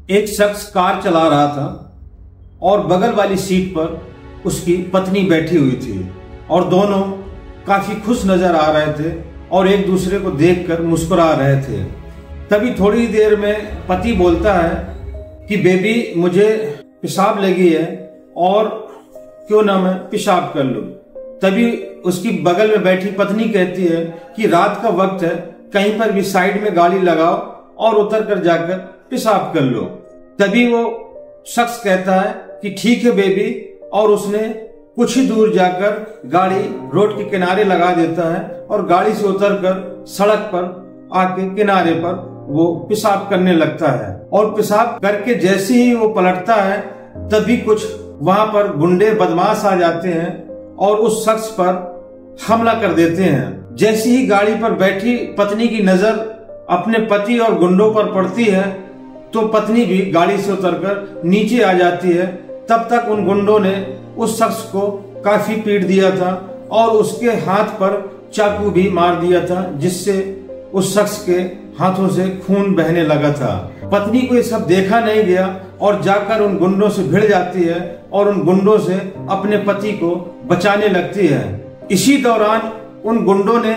एक शख्स कार चला रहा था और बगल वाली सीट पर उसकी पत्नी बैठी हुई थी और दोनों काफी खुश नजर आ रहे थे और एक दूसरे को देखकर मुस्कुरा रहे थे। तभी थोड़ी देर में पति बोलता है कि बेबी मुझे पेशाब लगी है और क्यों ना मैं पेशाब कर लूं। तभी उसकी बगल में बैठी पत्नी कहती है कि रात का वक्त है, कहीं पर भी साइड में गाड़ी लगाओ और उतर कर जाकर पेशाब कर लो। तभी वो शख्स कहता है कि ठीक है बेबी, और उसने कुछ ही दूर जाकर गाड़ी रोड के किनारे लगा देता है और गाड़ी से उतरकर सड़क पर आके किनारे पर वो पेशाब करने लगता है। और पेशाब करके जैसे ही वो पलटता है तभी कुछ वहां पर गुंडे बदमाश आ जाते हैं और उस शख्स पर हमला कर देते हैं। जैसे ही गाड़ी पर बैठी पत्नी की नजर अपने पति और गुंडों पर पड़ती है तो पत्नी भी गाड़ी से उतरकर नीचे आ जाती है। तब तक उन गुंडों ने उस शख्स को काफी पीट दिया था और उसके हाथ पर चाकू भी मार दिया था, जिससे उस शख्स के हाथों से खून बहने लगा था। पत्नी को ये सब देखा नहीं गया और जाकर उन गुंडों से भिड़ जाती है और उन गुंडों से अपने पति को बचाने लगती है। इसी दौरान उन गुंडों ने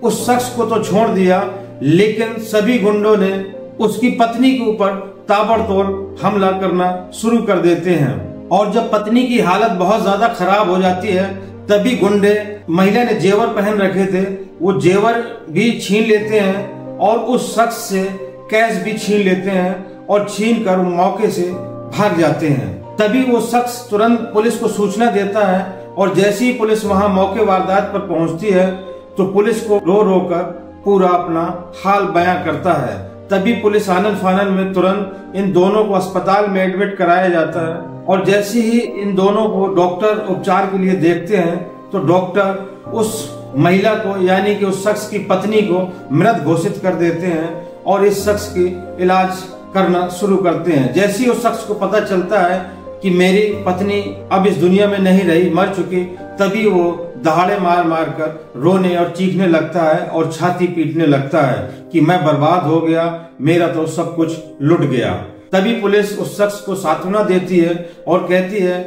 उस शख्स को तो छोड़ दिया, लेकिन सभी गुंडों ने उसकी पत्नी के ऊपर ताबड़तोड़ हमला करना शुरू कर देते हैं। और जब पत्नी की हालत बहुत ज्यादा खराब हो जाती है तभी गुंडे, महिला ने जेवर पहन रखे थे, वो जेवर भी छीन लेते हैं और उस शख्स से कैश भी छीन लेते हैं और छीन कर मौके से भाग जाते हैं। तभी वो शख्स तुरंत पुलिस को सूचना देता है और जैसे ही पुलिस वहां मौके वारदात पर पहुंचती है तो पुलिस को रो रो कर पूरा अपना हाल बयां करता है। तभी पुलिस आनन फानन में तुरंत इन दोनों को अस्पताल में एडमिट कराया जाता है और जैसे ही इन दोनों को डॉक्टर उपचार के लिए देखते हैं तो डॉक्टर उस महिला को यानी कि उस शख्स की पत्नी को मृत घोषित कर देते हैं और इस शख्स की इलाज करना शुरू करते हैं। जैसे ही उस शख्स को पता चलता है कि मेरी पत्नी अब इस दुनिया में नहीं रही, मर चुकी, तभी वो दहाड़े मार मार कर रोने और चीखने लगता है और छाती पीटने लगता है कि मैं बर्बाद हो गया, मेरा तो सब कुछ लुट गया। तभी पुलिस उस शख्स को सांत्वना देती है और कहती है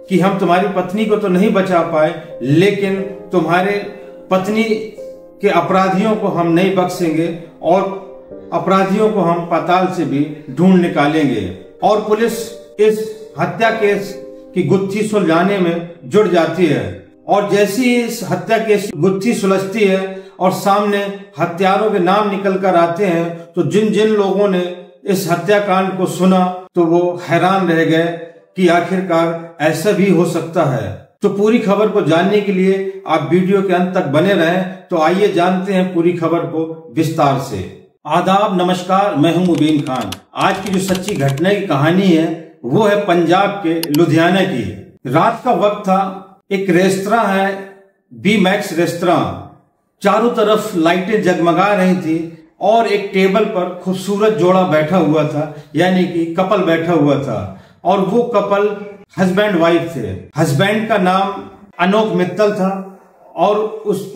कि हम तुम्हारी पत्नी को तो नहीं बचा पाए, लेकिन तुम्हारे पत्नी के अपराधियों को हम नहीं बख्शेंगे और अपराधियों को हम पाताल से भी ढूंढ निकालेंगे। और पुलिस इस हत्या केस की गुत्थी सुलझाने में जुट जाती है और जैसे ही इस हत्या केस की गुत्थी सुलझती है और सामने हत्यारों के नाम निकल कर आते हैं तो जिन जिन लोगों ने इस हत्याकांड को सुना तो वो हैरान रह गए कि आखिरकार ऐसा भी हो सकता है। तो पूरी खबर को जानने के लिए आप वीडियो के अंत तक बने रहें। तो आइए जानते हैं पूरी खबर को विस्तार से। आदाब, नमस्कार, मैं हूं मुबीन खान। आज की जो सच्ची घटना की कहानी है वो है पंजाब के लुधियाना की। रात का वक्त था, एक रेस्तरां है बी मैक्स रेस्तरां, चारों तरफ लाइटें जगमगा रही थी और एक टेबल पर खूबसूरत जोड़ा बैठा हुआ था, यानी कि कपल बैठा हुआ था और वो कपल हस्बैंड वाइफ थे। हस्बैंड का नाम अनोख मित्तल था और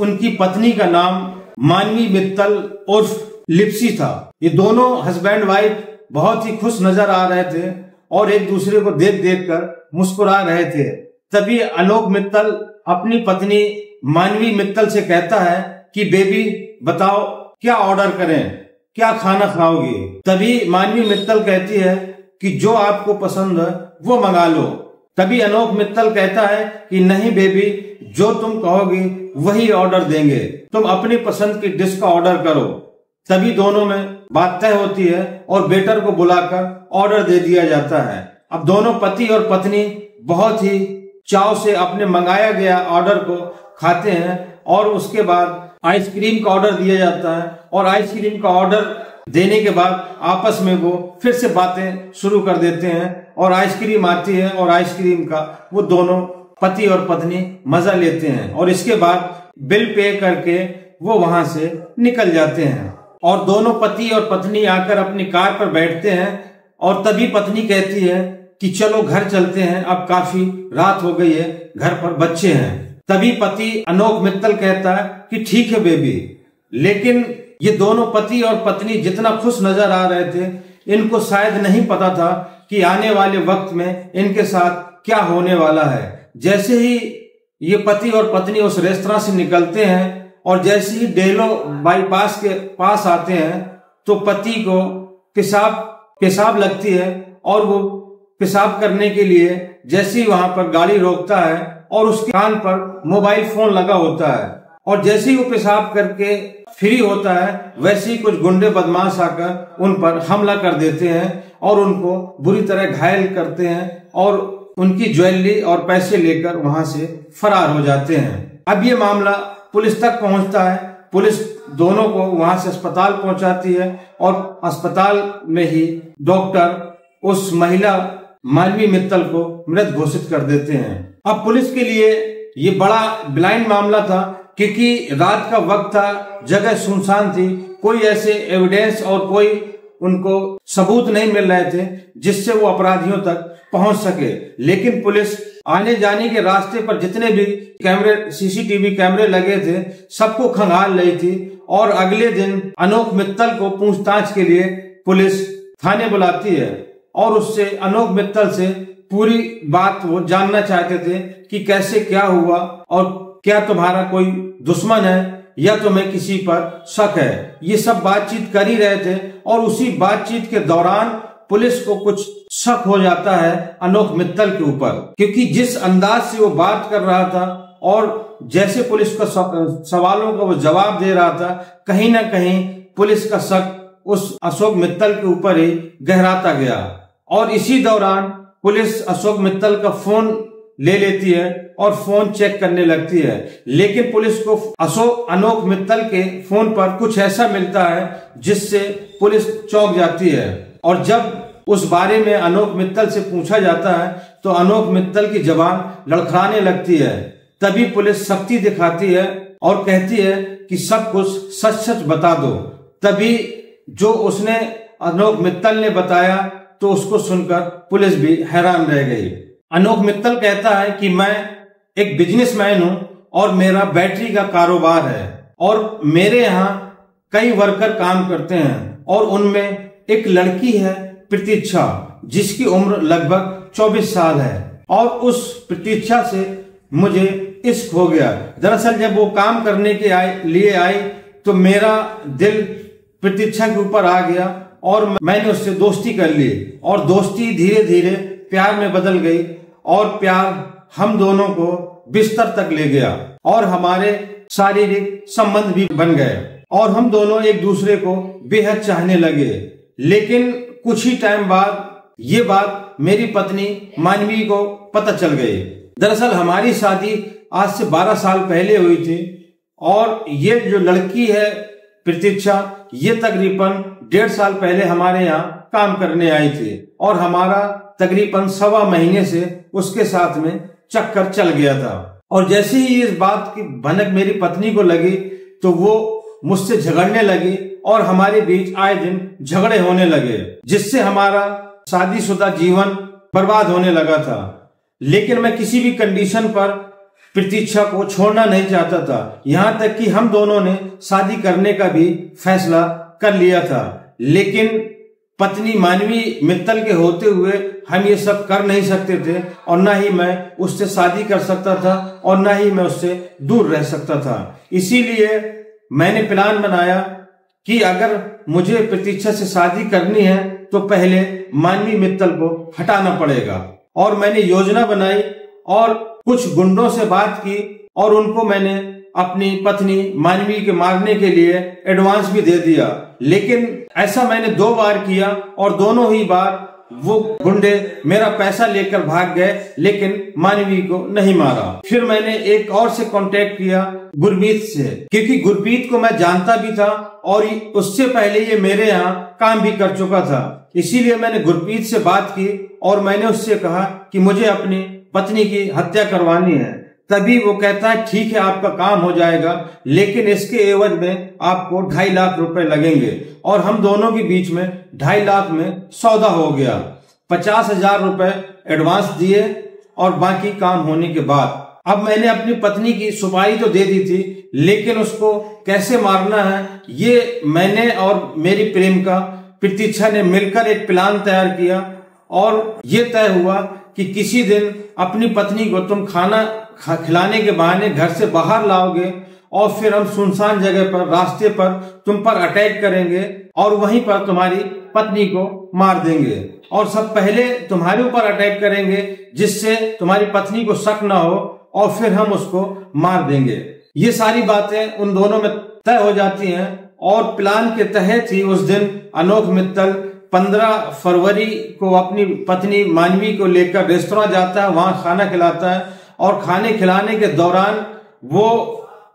उनकी पत्नी का नाम मानवी मित्तल उर्फ लिप्सी था। ये दोनों हस्बैंड वाइफ बहुत ही खुश नजर आ रहे थे और एक दूसरे को देख देख कर मुस्कुरा रहे थे। तभी अनोख मित्तल अपनी पत्नी मानवी मित्तल से कहता है कि बेबी बताओ क्या ऑर्डर करें, क्या खाना खाओगी। तभी मानवी मित्तल कहती है कि जो आपको पसंद है वो मंगा लो। तभी अनोख मित्तल कहता है कि नहीं बेबी, जो तुम कहोगी वही ऑर्डर देंगे, तुम अपनी पसंद की डिश का ऑर्डर करो। तभी दोनों में बात तय होती है और वेटर को बुलाकर ऑर्डर दे दिया जाता है। अब दोनों पति और पत्नी बहुत ही चाव से अपने मंगाया गया ऑर्डर को खाते हैं और उसके बाद आइसक्रीम का ऑर्डर दिया जाता है और आइसक्रीम का ऑर्डर देने के बाद आपस में वो फिर से बातें शुरू कर देते हैं और आइसक्रीम आती है और आइसक्रीम का वो दोनों पति और पत्नी मजा लेते हैं और इसके बाद बिल पे करके वो वहां से निकल जाते हैं। और दोनों पति और पत्नी आकर अपनी कार पर बैठते हैं और तभी पत्नी कहती है कि चलो घर चलते हैं, अब काफी रात हो गई है, घर पर बच्चे हैं। तभी पति अनोख मित्तल कहता है कि ठीक है बेबी। लेकिन ये दोनों पति और पत्नी जितना खुश नजर आ रहे थे, इनको शायद नहीं पता था कि आने वाले वक्त में इनके साथ क्या होने वाला है। जैसे ही ये पति और पत्नी उस रेस्तरां से निकलते हैं और जैसे ही डेलो बाईपास के पास आते हैं तो पति को पेशाब लगती है और वो पेशाब करने के लिए जैसे ही वहां पर गाड़ी रोकता है और उसके कान पर मोबाइल फोन लगा होता है और जैसे ही वो पेशाब करके फ्री होता है वैसे ही कुछ गुंडे बदमाश आकर उन पर हमला कर देते हैं और उनको बुरी तरह घायल करते हैं और उनकी ज्वेलरी और पैसे लेकर वहां से फरार हो जाते हैं। अब ये मामला पुलिस तक पहुंचता है। पुलिस दोनों को वहां से अस्पताल पहुंचाती है और अस्पताल में ही डॉक्टर उस महिला मानवी मित्तल को मृत घोषित कर देते हैं। अब पुलिस के लिए ये बड़ा ब्लाइंड मामला था क्योंकि रात का वक्त था, जगह सुनसान थी, कोई ऐसे एविडेंस और कोई उनको सबूत नहीं मिल रहे थे जिससे वो अपराधियों तक पहुंच सके। लेकिन पुलिस आने जाने के रास्ते पर जितने भी सीसीटीवी कैमरे लगे थे सबको खंगाल रही थी और अगले दिन अनोख मित्तल को पूछताछ के लिए पुलिस थाने बुलाती है और उससे अनोख मित्तल से पूरी बात वो जानना चाहते थे कि कैसे क्या हुआ और क्या तुम्हारा कोई दुश्मन है या तुम्हें किसी पर शक है। ये सब बातचीत कर ही रहे थे और उसी बातचीत के दौरान पुलिस को कुछ शक हो जाता है अनोख मित्तल के ऊपर, क्योंकि जिस अंदाज से वो बात कर रहा था और जैसे पुलिस का सवालों का वो जवाब दे रहा था, कहीं ना कहीं पुलिस का शक उस अशोक मित्तल के ऊपर ही गहराता गया। और इसी दौरान पुलिस अशोक मित्तल का फोन ले लेती है और फोन चेक करने लगती है, लेकिन पुलिस को अनोख मित्तल के फोन पर कुछ ऐसा मिलता है जिससे पुलिस चौंक जाती है। और जब उस बारे में अनोख मित्तल से पूछा जाता है तो अनोख मित्तल की जबान लड़खड़ाने लगती है। तभी पुलिस सख्ती दिखाती है और कहती है कि सब कुछ सच सच बता दो। तभी जो उसने अनोख मित्तल ने बताया तो उसको सुनकर पुलिस भी हैरान रह गई। अनोख मित्तल कहता है कि मैं एक बिजनेसमैन हूं और मेरा बैटरी का कारोबार है और मेरे यहाँ कई वर्कर काम करते हैं और उनमें एक लड़की है प्रतीक्षा जिसकी उम्र लगभग 24 साल है और उस प्रतीक्षा से मुझे इश्क हो गया। दरअसल जब वो काम करने के लिए आई तो मेरा दिल प्रतीक्षा के ऊपर आ गया और मैंने उससे दोस्ती कर ली और दोस्ती धीरे धीरे प्यार में बदल गई और प्यार हम दोनों को बिस्तर तक ले गया और हमारे शारीरिक संबंध भी बन गए और हम दोनों एक दूसरे को बेहद चाहने लगे। लेकिन कुछ ही टाइम बाद ये बात मेरी पत्नी मानवी को पता चल गई। दरअसल हमारी शादी आज से 12 साल पहले हुई थी और ये जो लड़की है प्रतीक्षा ये तकरीबन 1.5 साल पहले हमारे यहाँ काम करने आई थी और हमारा तकरीबन 1.25 महीने से उसके साथ में चक्कर चल गया था। और जैसे ही इस बात की भनक मेरी पत्नी को लगी तो वो मुझसे झगड़ने लगी और हमारे बीच आए दिन झगड़े होने लगे, जिससे हमारा शादीशुदा जीवन बर्बाद होने लगा था। लेकिन मैं किसी भी कंडीशन पर प्रतीक्षा को छोड़ना नहीं चाहता था, यहाँ तक कि हम दोनों ने शादी करने का भी फैसला कर लिया था। लेकिन पत्नी मानवी मित्तल के होते हुए हम ये सब कर नहीं सकते थे और ना ही मैं उससे शादी कर सकता था और ना ही मैं उससे दूर रह सकता था। इसीलिए मैंने प्लान बनाया कि अगर मुझे प्रतीक्षा से शादी करनी है तो पहले मानवी मित्तल को हटाना पड़ेगा। और मैंने योजना बनाई और कुछ गुंडों से बात की और उनको मैंने अपनी पत्नी मानवी के मारने के लिए एडवांस भी दे दिया। लेकिन ऐसा मैंने 2 बार किया और दोनों ही बार वो गुंडे मेरा पैसा लेकर भाग गए, लेकिन मानवी को नहीं मारा। फिर मैंने एक और से कांटेक्ट किया, गुरमीत से, क्योंकि गुरमीत को मैं जानता भी था और उससे पहले ये मेरे यहाँ काम भी कर चुका था। इसीलिए मैंने गुरमीत से बात की और मैंने उससे कहा कि मुझे अपनी पत्नी की हत्या करवानी है। तभी वो कहता है ठीक है आपका काम हो जाएगा, लेकिन इसके एवज में आपको 2.5 लाख रुपए लगेंगे। और हम दोनों के बीच में 2.5 लाख में सौदा हो गया। 50,000 रुपए एडवांस दिए और बाकी काम होने के बाद अब मैंने अपनी पत्नी की सुपारी तो दे दी थी, लेकिन उसको कैसे मारना है ये मैंने और मेरी प्रेमिका प्रतीक्षा ने मिलकर एक प्लान तैयार किया और ये तय हुआ कि किसी दिन अपनी पत्नी को तुम खाना खिलाने के बहाने घर से बाहर लाओगे और फिर हम सुनसान जगह पर, रास्ते पर तुम पर अटैक करेंगे और वहीं पर तुम्हारी पत्नी को मार देंगे और सब पहले तुम्हारे ऊपर अटैक करेंगे जिससे तुम्हारी पत्नी को शक ना हो और फिर हम उसको मार देंगे। ये सारी बातें उन दोनों में तय हो जाती हैं और प्लान के तहत ही उस दिन अनोख मित्तल 15 फरवरी को अपनी पत्नी मानवी को लेकर रेस्तरां जाता है, वहां खाना खिलाता है और खाने खिलाने के दौरान वो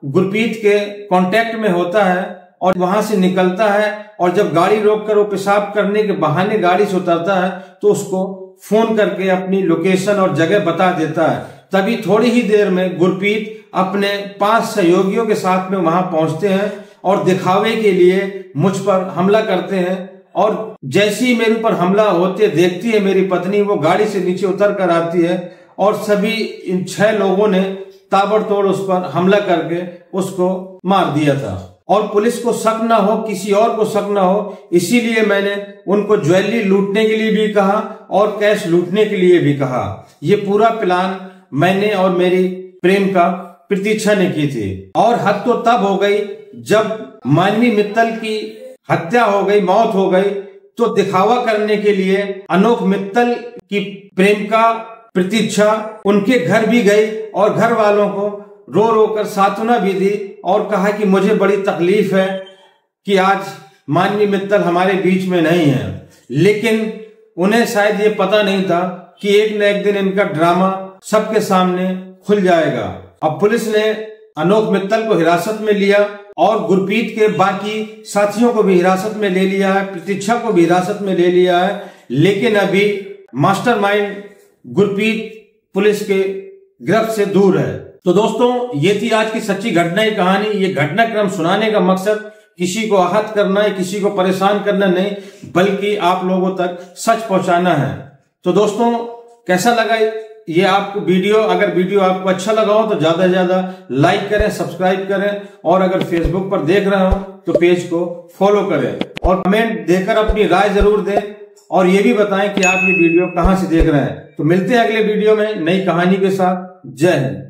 गुरप्रीत के कांटेक्ट में होता है और वहां से निकलता है और जब गाड़ी रोककर वो पेशाब करने के बहाने गाड़ी से उतरता है तो उसको फोन करके अपनी लोकेशन और जगह बता देता है। तभी थोड़ी ही देर में गुरप्रीत अपने 5 सहयोगियों के साथ में वहां पहुंचते हैं और दिखावे के लिए मुझ पर हमला करते हैं और जैसे ही मेरे ऊपर हमला होते देखती है मेरी पत्नी, वो गाड़ी से नीचे उतर कर आती है और सभी इन 6 लोगों ने ताबड़तोड़ उस पर हमला करके उसको मार दिया था। और पुलिस को शक ना हो, किसी और को शक ना हो, इसीलिए मैंने उनको ज्वेलरी लूटने के लिए भी कहा और कैश लूटने के लिए भी कहा। ये पूरा प्लान मैंने और मेरी प्रेम का प्रतीक्षा ने की थी। और हद तो तब हो गई जब मानवी मित्तल की हत्या हो गई, मौत हो गई, तो दिखावा करने के लिए अनोख मित्तल की प्रेम का प्रतीक्षा उनके घर भी गई और घर वालों को रो रो कर सांत्वना भी दी और कहा कि मुझे बड़ी तकलीफ है कि आज मानवी मित्तल हमारे बीच में नहीं है। लेकिन उन्हें शायद ये पता नहीं था कि एक न एक दिन इनका ड्रामा सबके सामने खुल जाएगा। अब पुलिस ने अनोख मित्तल को हिरासत में लिया और गुरप्रीत के बाकी साथियों को भी हिरासत में ले लिया है, प्रतीक्षा को भी हिरासत में ले लिया है। लेकिन अभी मास्टरमाइंड गुरप्रीत पुलिस के गिरफ्त से दूर है। तो दोस्तों, ये थी आज की सच्ची घटना की कहानी। ये घटनाक्रम सुनाने का मकसद किसी को आहत करना है, किसी को परेशान करना नहीं, बल्कि आप लोगों तक सच पहुंचाना है। तो दोस्तों, कैसा लगा ये आपको वीडियो? अगर वीडियो आपको अच्छा लगा हो तो ज्यादा से ज्यादा लाइक करें, सब्सक्राइब करें और अगर फेसबुक पर देख रहे हो तो पेज को फॉलो करें और कमेंट देकर अपनी राय जरूर दें और ये भी बताएं कि आप ये वीडियो कहां से देख रहे हैं। तो मिलते हैं अगले वीडियो में नई कहानी के साथ। जय हिंद।